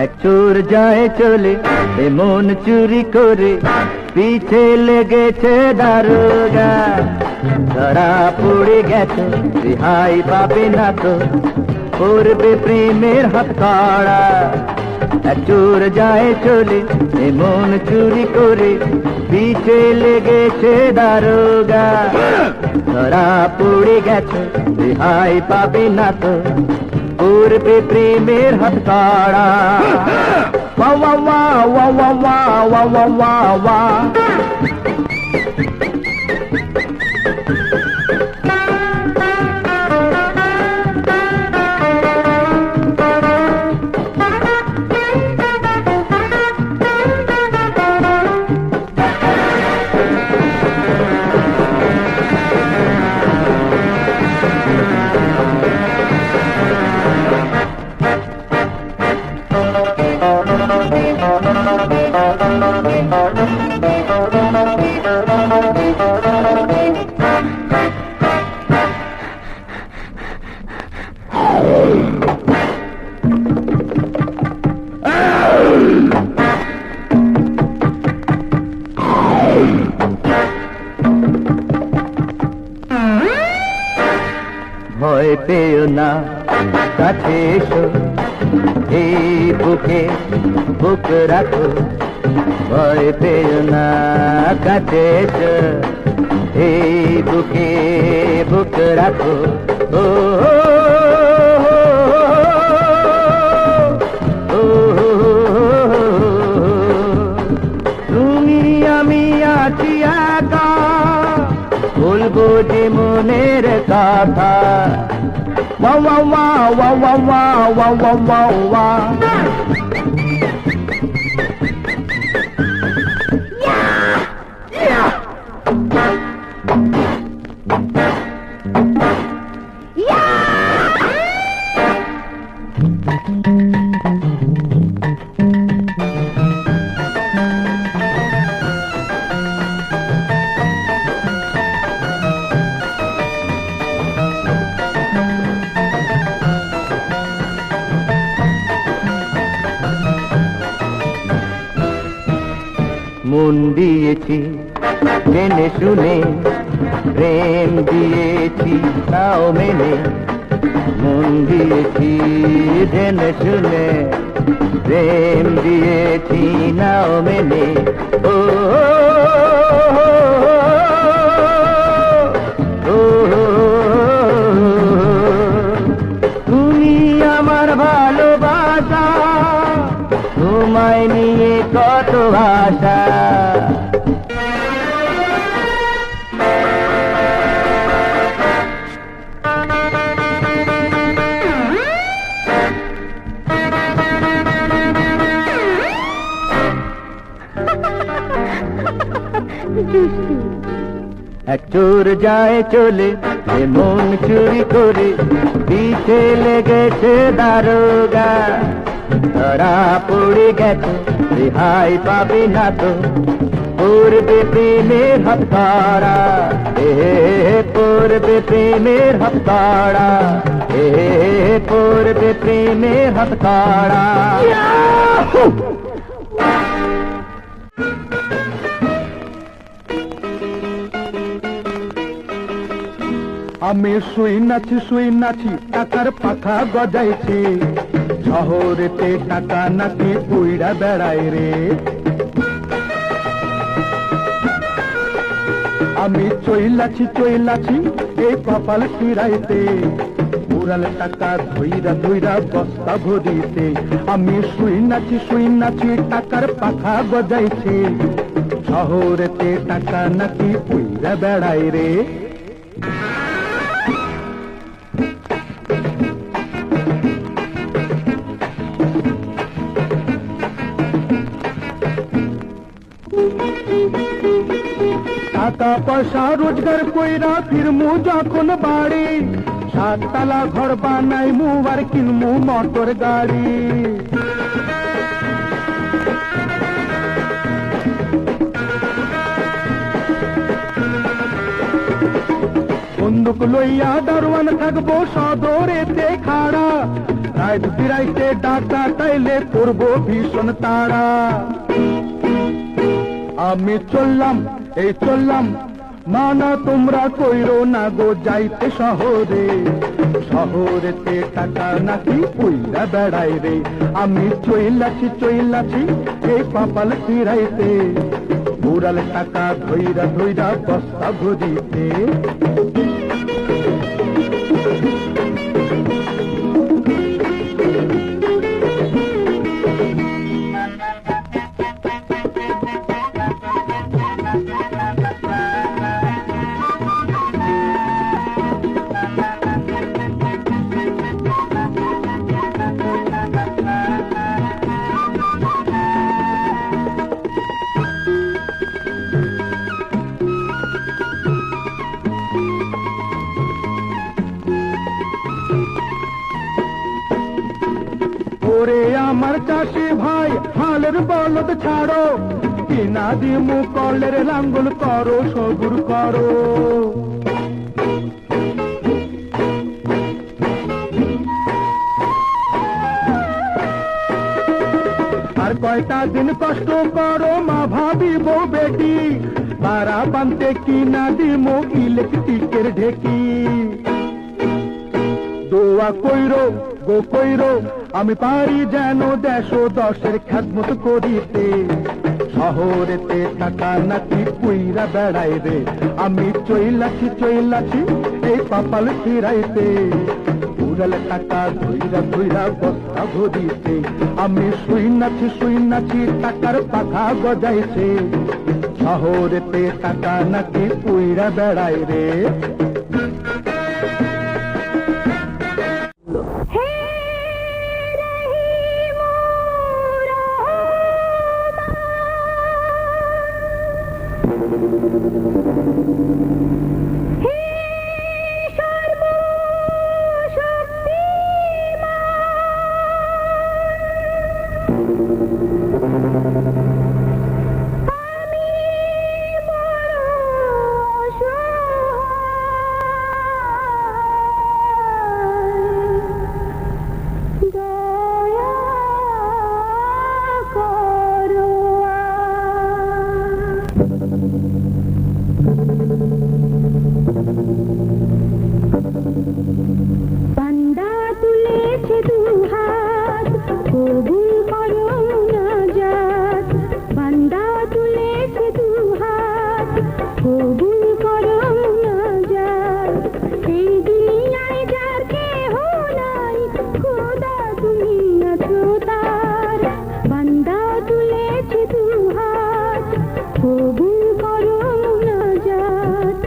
এক চোর যায় চলে মন চুরি করে, পিছে লেগেছে দারোগা। ধরা পড়ে গেছে রেহাই পাবে না তো, করবে প্রেমের হাত কাড়া। এক চোর যায় চলে মন চুরি করে, পিছে লেগেছে দারোগা। ধরা পড়ে গেছে রেহাই পাবে না তো, করবে প্রেমের হাত কাড়া। ওয়া ওয়া ওয়া ওয়া ওয়া ওয়া ওয়া ওয়া ওয়া। ভয় পেও না, কাছে এসো, এই বুকে বুক রাখো। ভয় পেও না, কাছে এসো, এই বুকে বুক রাখো। ও তুমি আমি আছি একা, বলবো যে মনের কথা। ওয়া ওয়া ওয়া ওয়া ওয়া ওয়া ওয়া ওয়া ওয়া। মন দিয়েছি জেনে শুনে, প্রেম দিয়েছি তাও মেনে। মন দিয়েছি জেনে শুনে, প্রেম দিয়েছি নাও মেনে। ও তুমি আমার ভালোবাসা, তোমায় নিয়ে কত আশা। এক চোর যায় চলে মন চুরি করে, পিছে লেগেছে দারোগা। ধরা পড়ে গেছে রেহাই পাবে না তো, করবে প্রেমের হাত কাড়া। করবে প্রেমের হাত কাড়া, করবে প্রেমের হাত কাড়া। আমি শুই নাছি টাকার পাখা গজাইছি, শহরেতে টাকা নাকি উইড়া বেড়ায় রে। আমি চইলাছি এই কপাল ফিরাইতে, উড়াল টাকা ধইরা ধইরা বস্তা ভরিতে। আমি শুই নাছি টাকার পাখা গজাইছি, শহরেতে টাকা নাকি উইড়া বেড়ায় রে। টাকা পয়সা রোজগার কইরা ফিরমু যখন বাড়ি, 7 তলা ঘর বানাইমু আর কিনমু মোটর গাড়ি। বন্দুক লইয়া দারোয়ান থাকবো সদরেতে খাড়া, রাত বিরাইতে ডাকা তাইলে করবো ভীষণ তাড়া। আমি চললাম এই চললাম, মানা তোমরা কইরো না গো যাইতে শহরে। শহরেতে টাকা নাকি কইরা বেড়াই রে। আমি চইলাছি এই কপাল ফিরাইতে, উড়াল টাকা ধইরা ধইরা বস্তা ভরিতে। ওরে আমার চাষি ভাই হালের বলদ ছাড়ো, কিনা দিমু কলের লাঙ্গল করো সবুর করো। আর কয়টা দিন কষ্ট করো মা ভাবি বউ বেটি, পারা বানতে কিনা দিমু ইলেকট্রিকের ঢেকি। দোয়া কইরো গো কইরো আমি পারি যেন ১০০ খেদমত করিতে। শহরেতে টাকা নাকি পুইরা বেড়াই রে। আমি চইলাছি এই কপাল ফিরাইতে, উড়াল টাকা ধইরা ধইরা বস্তা ভরিতে। আমি শুইনাছি টাকার পাখা গজাইছে। শহরেতে টাকা নাকি পুইরা বেড়াই রে। বান্দা তুলেছে দুহাত, কবুল করো মুনাজাত। বান্দা তুলেছে দুহাত, কবুল করো মুনাজাত। এই দুনিয়ায় যার কেহ নাই, খোদা তুমি আছো তার। বান্দা তুলেছে দুহাত, কবুল করো মুনাজাত।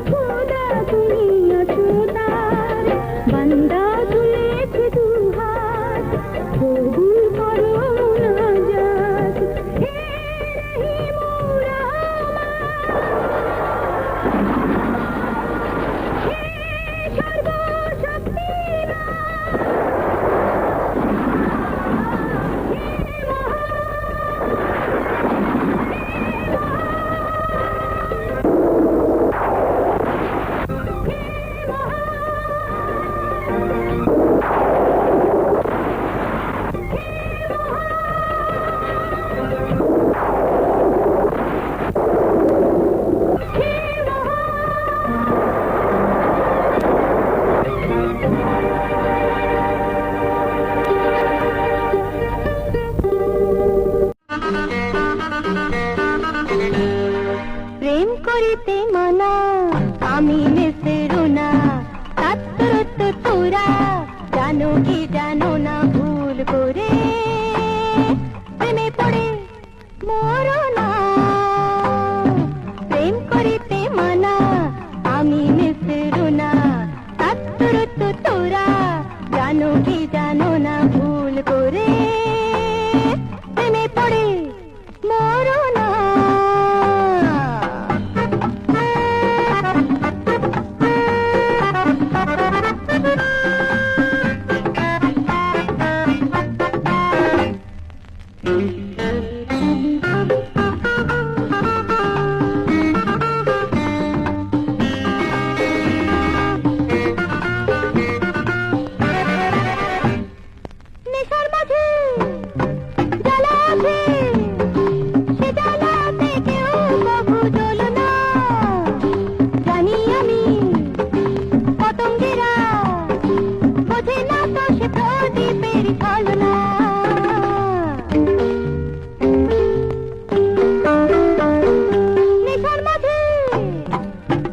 খোদা তুমি আছো তার, বান্দা তুলেছে দুহাত। প্রেম করিতে মানা আমি নেসেরু না তাত্তরত তোরা জানো কি জানো না ভুল করে প্রেমে পড়ে মরো না প্রেম করিতে মানা আমি নেসেরু না তাত্তরত তোরা জানো কি জানো না ভুল করে প্রেমে পড়ে মরো না নেশার মাঝে জ্বালা আছে সে জ্বালাতে কেউ কভু জ্বলো না জানি আমি পতঙ্গেরা বোঝে না তো সে প্রদীপের ছলনা নেশার মাঝে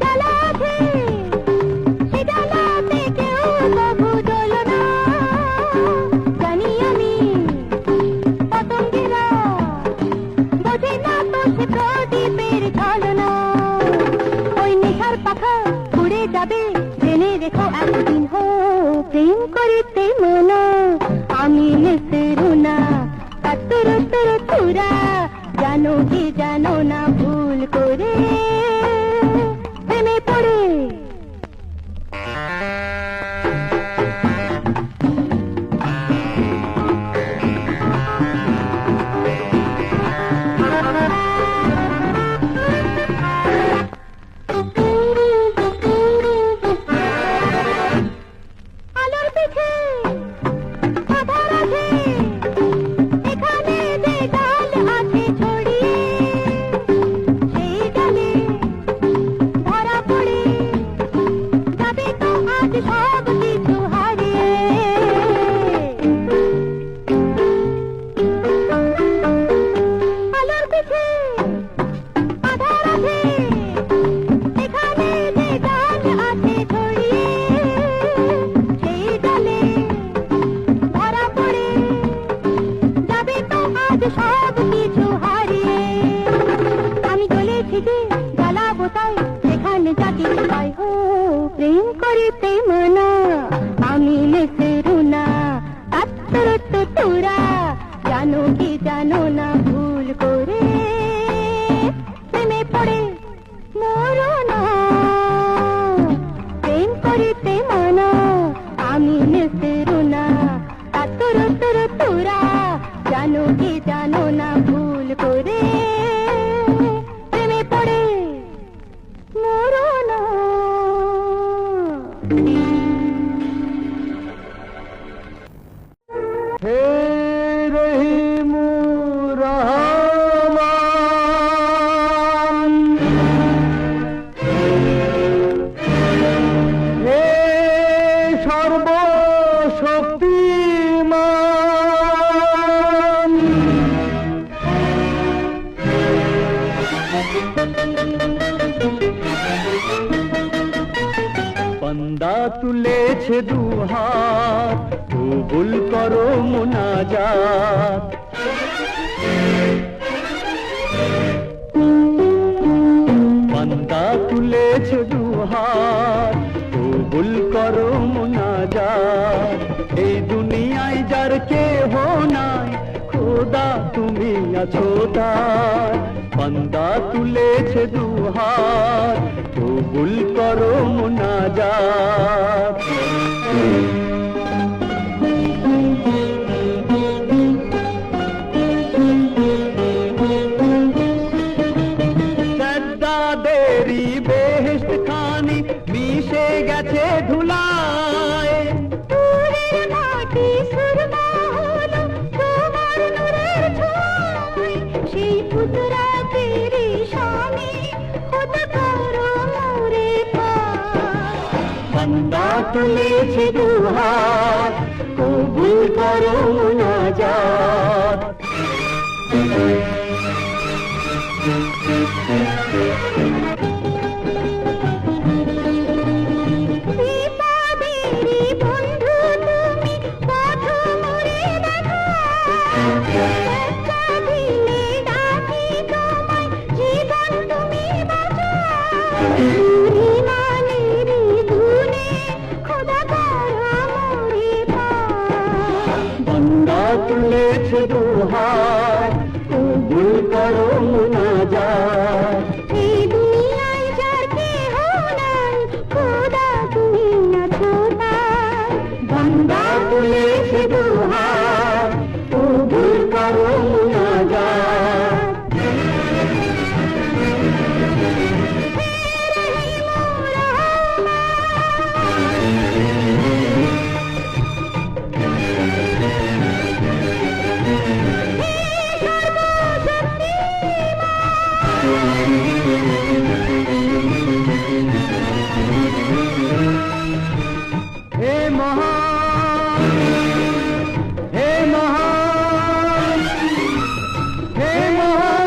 জ্বালা আছে সে জ্বালাতে কেউ কভু জ্বলো না জানি আমি পতঙ্গেরা বোঝে না তো সে প্রদীপের ছলনা ওই নেশার পাখা উড়ে যাবে জেনে রেখো একদিন হো প্রেম করিতে মনা আমি নেসেরু না তাত্তরতর তোরা জানো কি জানো না ভুল করে প্রেমে পড়ে আলোর পিছে আধার আছে এখানে যে ডাল আছে ছড়িয়ে সেই ডালে ধরা পড়ে যাবে তো আজ সব কিছু হারিয়ে আলোর পিছে আধার আছে এখানে যে ডাল আছে ছড়িয়ে সেই ডালে ধরা পড়ে যাবে তো আজ সব কিছু হারিয়ে আমি চলেছি যে জ্বালাবো তাই সেখানে যা কিছু পাই হো প্রেম করিতে মানা আমি নেসেরু না তাত্তরত তোরা জানো কি জানো না ভুল করে প্রেমে পড়ে মরো না প্রেম করিতে মানা আমি নেসেরু না তাত্তরতর তোরা জানো কি জানো না ভুল করে প্রেমে পড়ে মরো না হে রহিমু রহমান হে সর্বশক্তিমান বান্দা তুলেছে দুহাত কবুল করো মুনাজাত বান্দা তুলেছে দুহাত কবুল করো মুনাজাত এই দুনিয়ায় যার কেহ নাই খোদা তুমি আছো তার বান্দা তুলেছে দুহাত কবুল করো মুনাজাত সুরমা হলো তোমার নূরের ছোঁয়ায়, সেই পুতরা তেরি স্বামী হতে পারো মোরে বান্দা তুলেছে দুহাত, কবুল করো মুনাজাত। বিপদেরই বন্ধু তুমি, পথ মোরে দেখাও, একটা দিলে ডাকি তোমায়, জীবন তুমি বাঁচাও। ইমানেরই গুণে খোদা করো মোরে বান্দা তুলেছে দুহাত, কবুল করো মুনাজাত। এই দুনিয়ায় যার কেহ নাই, খোদা তুমি আছো তার। বান্দা তুলেছে দুহাত, কবুল করো মুনাজাত। হে মহান, হে মহান, হে মহান।